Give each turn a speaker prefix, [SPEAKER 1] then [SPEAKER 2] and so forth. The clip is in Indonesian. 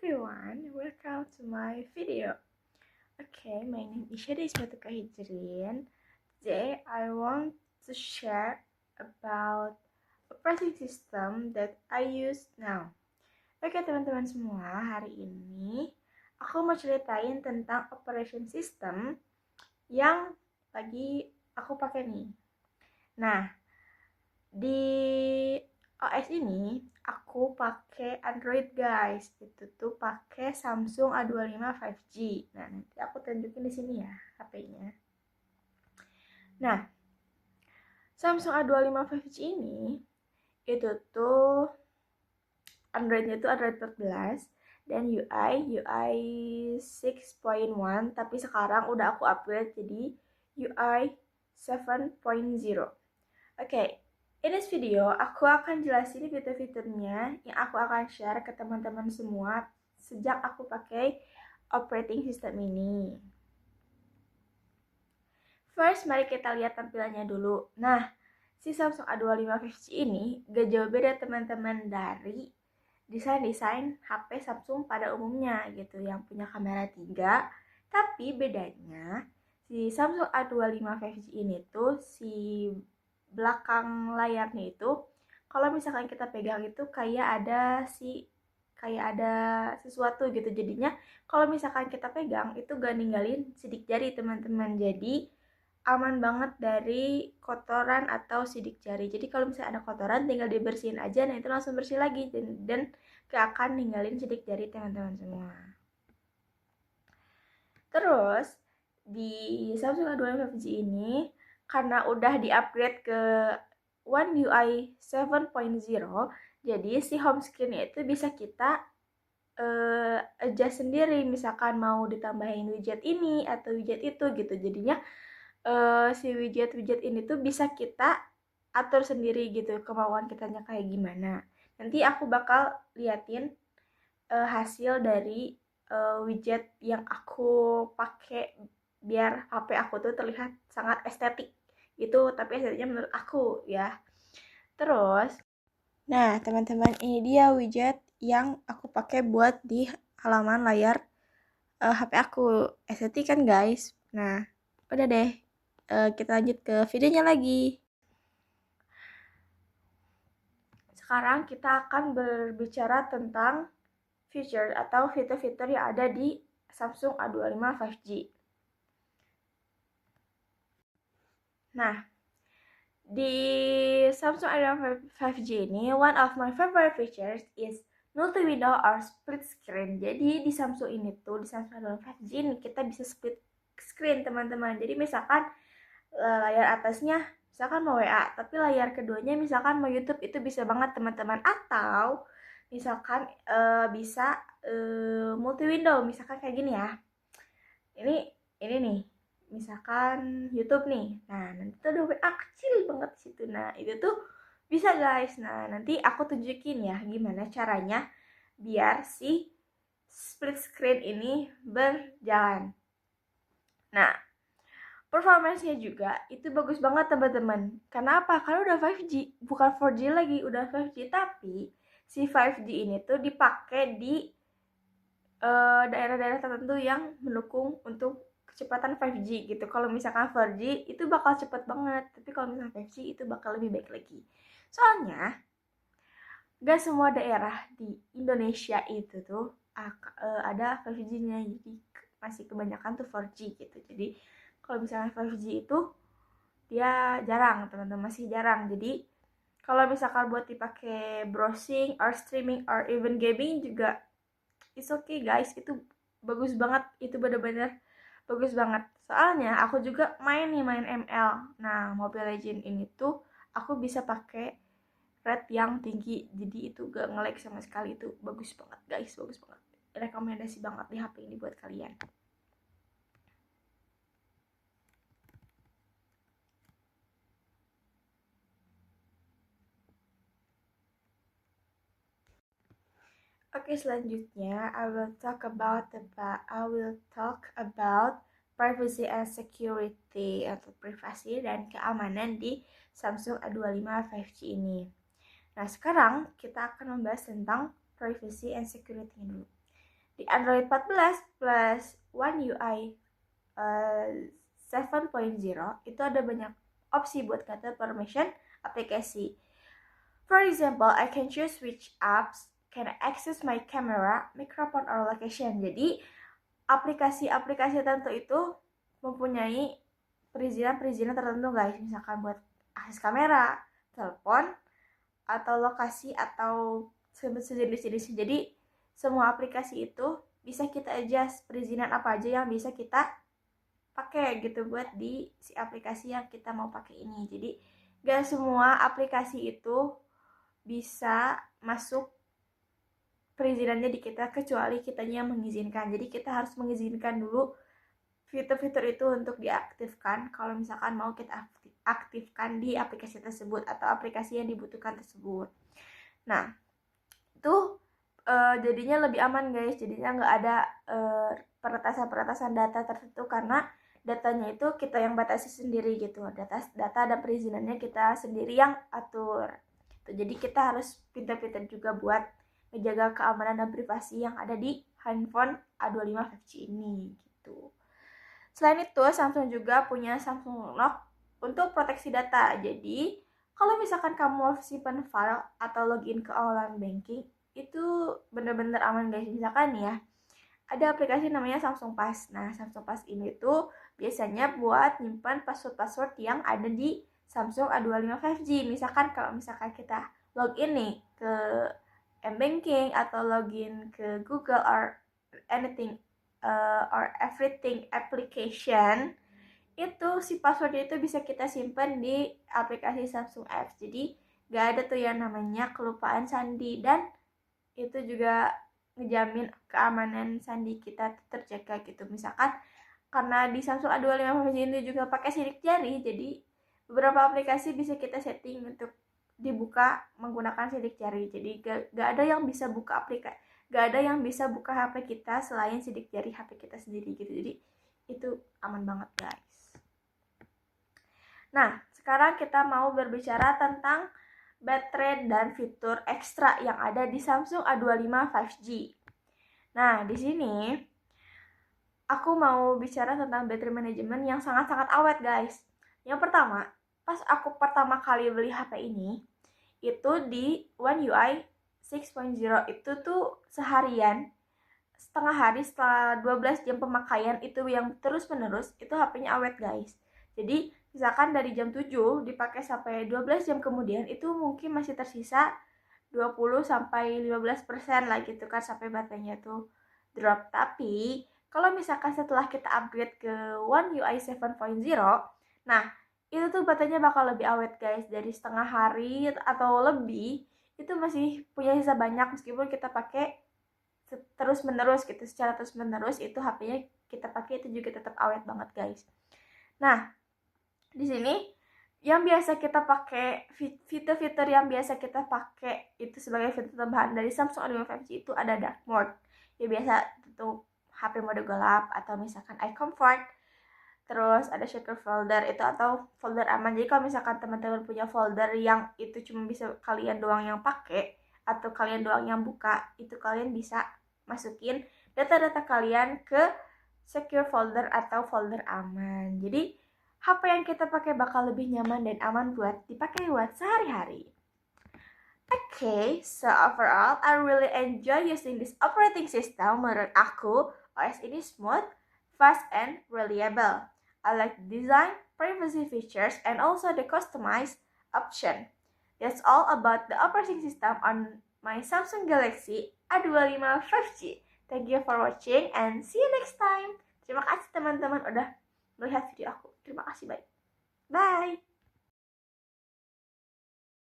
[SPEAKER 1] everyone, welcome to my video. Okay, my name is Shadi Ismatuka Hijrin. Today I want to share about operating system that I use now. Oke teman-teman semua, hari ini aku mau ceritain tentang operation system yang lagi aku pakai nih. Nah, di OS ini aku pakai Android guys. Itu tuh pakai Samsung A25 5G. Nah, nanti aku tunjukin di sini ya HP-nya. Nah, Samsung A25 5G ini itu tuh Android-nya itu Android 14 dan UI 6.1, tapi sekarang udah aku upgrade jadi UI 7.0. Oke, in this video aku akan jelasin fitur-fiturnya yang aku akan share ke teman-teman semua sejak aku pakai operating system ini. First, mari kita lihat tampilannya dulu. Nah, si Samsung A25 5G ini gak jauh beda teman-teman dari desain-desain HP Samsung pada umumnya gitu, yang punya kamera 3. Tapi bedanya si Samsung A25 5G ini tuh si belakang layarnya itu kalau misalkan kita pegang itu kayak ada sesuatu gitu, jadinya kalau misalkan kita pegang itu gak ninggalin sidik jari teman-teman, jadi aman banget dari kotoran atau sidik jari. Jadi kalau misalnya ada kotoran tinggal dibersihin aja, nah itu langsung bersih lagi dan gak akan ninggalin sidik jari teman-teman semua. Terus di Samsung A25 5G ini karena udah di-upgrade ke One UI 7.0, jadi si home screen-nya itu bisa kita adjust sendiri, misalkan mau ditambahin widget ini atau widget itu gitu. Jadinya si widget-widget ini tuh bisa kita atur sendiri gitu, kemauan kitanya kayak gimana. Nanti aku bakal liatin hasil dari widget yang aku pakai biar HP aku tuh terlihat sangat estetik gitu, tapi estetiknya menurut aku ya. Terus, nah teman-teman, ini dia widget yang aku pakai buat di halaman layar HP aku. Estetik kan guys? Nah, udah deh, kita lanjut ke videonya lagi. Sekarang kita akan berbicara tentang feature atau fitur-fitur yang ada di Samsung A25 5G. Nah, di Samsung A25 5G ini, one of my favorite features is multi-window or split screen. Jadi di Samsung ini tuh, di Samsung A25 5G ini kita bisa split screen teman-teman. Jadi misalkan layar atasnya misalkan mau WA, tapi layar keduanya misalkan mau YouTube, itu bisa banget teman-teman. Atau misalkan bisa multi window, misalkan kayak gini ya. Ini nih, misalkan YouTube nih. Nah, nanti tuh ada WA kecil banget di situ. Nah, itu tuh bisa guys. Nah, nanti aku tunjukin ya gimana caranya biar si split screen ini berjalan. Nah, performance-nya juga itu bagus banget teman-teman. Karena apa? Karena udah 5G, bukan 4G lagi, udah 5G. Tapi si 5G ini tuh dipakai di daerah-daerah tertentu yang mendukung untuk kecepatan 5G gitu. Kalau misalkan 4G itu bakal cepet banget, tapi kalau misalkan 5G itu bakal lebih baik lagi. Soalnya gak semua daerah di Indonesia itu tuh ada 5G-nya, jadi masih kebanyakan tuh 4G gitu. Jadi kalau misalnya 5G itu dia jarang teman-teman, masih jarang. Jadi kalau misalkan buat dipakai browsing or streaming or even gaming juga it's okay guys, itu bagus banget, itu bener-bener bagus banget. Soalnya aku juga main ML. Nah, Mobile Legend ini tuh aku bisa pakai rate yang tinggi, jadi itu gak nge-lag sama sekali. Itu bagus banget guys, bagus banget, rekomendasi banget di HP ini buat kalian. Oke, selanjutnya I will talk about privacy and security atau privasi dan keamanan di Samsung A25 5G ini. Nah, sekarang kita akan membahas tentang privacy and security dulu. Di Android 14 plus One UI 7.0 itu ada banyak opsi buat kata permission aplikasi. For example, I can choose which apps can access my camera, microphone, or location. Jadi, aplikasi-aplikasi tertentu itu mempunyai perizinan-perizinan tertentu guys. Misalkan buat akses kamera, telepon, atau lokasi, atau sejenis-jenis. Jadi, semua aplikasi itu bisa kita adjust perizinan apa aja yang bisa kita pakai gitu buat di si aplikasi yang kita mau pakai ini. Jadi gak semua aplikasi itu bisa masuk perizinannya di kita kecuali kitanya yang mengizinkan. Jadi kita harus mengizinkan dulu fitur-fitur itu untuk diaktifkan kalau misalkan mau kita aktifkan di aplikasi tersebut atau aplikasi yang dibutuhkan tersebut. Nah, itu jadinya lebih aman guys. Jadinya nggak ada peretasan data tertentu karena datanya itu kita yang batasi sendiri gitu. Data dan perizinannya kita sendiri yang atur. Jadi kita harus pintar-pintar juga buat menjaga keamanan dan privasi yang ada di handphone A25 5G ini gitu. Selain itu, Samsung juga punya Samsung Lock untuk proteksi data. Jadi, kalau misalkan kamu simpan file atau login ke online banking, itu bener-bener aman guys. Misalkan ya, ada aplikasi namanya Samsung Pass. Nah, Samsung Pass ini tuh biasanya buat nyimpan password-password yang ada di Samsung A25 5G. Misalkan kalau misalkan kita login nih ke M-Banking atau login ke Google or anything or everything application, itu si passwordnya itu bisa kita simpan di aplikasi Samsung Apps. Jadi gak ada tuh yang namanya kelupaan sandi, dan itu juga ngejamin keamanan sandi kita terjaga gitu. Misalkan karena di Samsung A25 5G ini juga pakai sidik jari, jadi beberapa aplikasi bisa kita setting untuk dibuka menggunakan sidik jari. Jadi gak ada yang bisa buka aplikasi, gak ada yang bisa buka HP kita selain sidik jari HP kita sendiri gitu. Jadi itu aman banget guys. Nah, sekarang kita mau berbicara tentang baterai dan fitur ekstra yang ada di Samsung A25 5G. Nah, di sini aku mau bicara tentang baterai manajemen yang sangat-sangat awet guys. Yang pertama, pas aku pertama kali beli HP ini, itu di One UI 6.0 itu tuh seharian, setengah hari setelah 12 jam pemakaian itu yang terus-menerus, itu HP-nya awet guys. Jadi misalkan dari jam 7 dipakai sampai 12 jam kemudian, itu mungkin masih tersisa 20-15% lah gitu kan sampai baterainya tuh drop. Tapi kalau misalkan setelah kita upgrade ke One UI 7.0, nah itu tuh baterainya bakal lebih awet guys. Dari setengah hari atau lebih itu masih punya sisa banyak meskipun kita pakai terus menerus gitu, secara terus menerus itu HP-nya kita pakai itu juga tetap awet banget guys. Nah, di sini yang biasa kita pakai, fitur-fitur yang biasa kita pakai itu sebagai fitur tambahan dari Samsung A25 5G itu ada dark mode. Ya biasa untuk HP mode gelap atau misalkan iComfort. Terus ada secure folder itu atau folder aman. Jadi kalau misalkan teman-teman punya folder yang itu cuma bisa kalian doang yang pakai atau kalian doang yang buka, itu kalian bisa masukin data-data kalian ke secure folder atau folder aman. Jadi HP yang kita pakai bakal lebih nyaman dan aman buat dipakai buat sehari-hari. Okay, so overall I really enjoy using this operating system. Menurut aku, OS ini smooth, fast, and reliable. I like the design, privacy features, and also the customized option. That's all about the operating system on my Samsung Galaxy A25 5G. Thank you for watching and see you next time. Terima kasih teman-teman udah melihat video aku. Terima kasih, bye. Bye.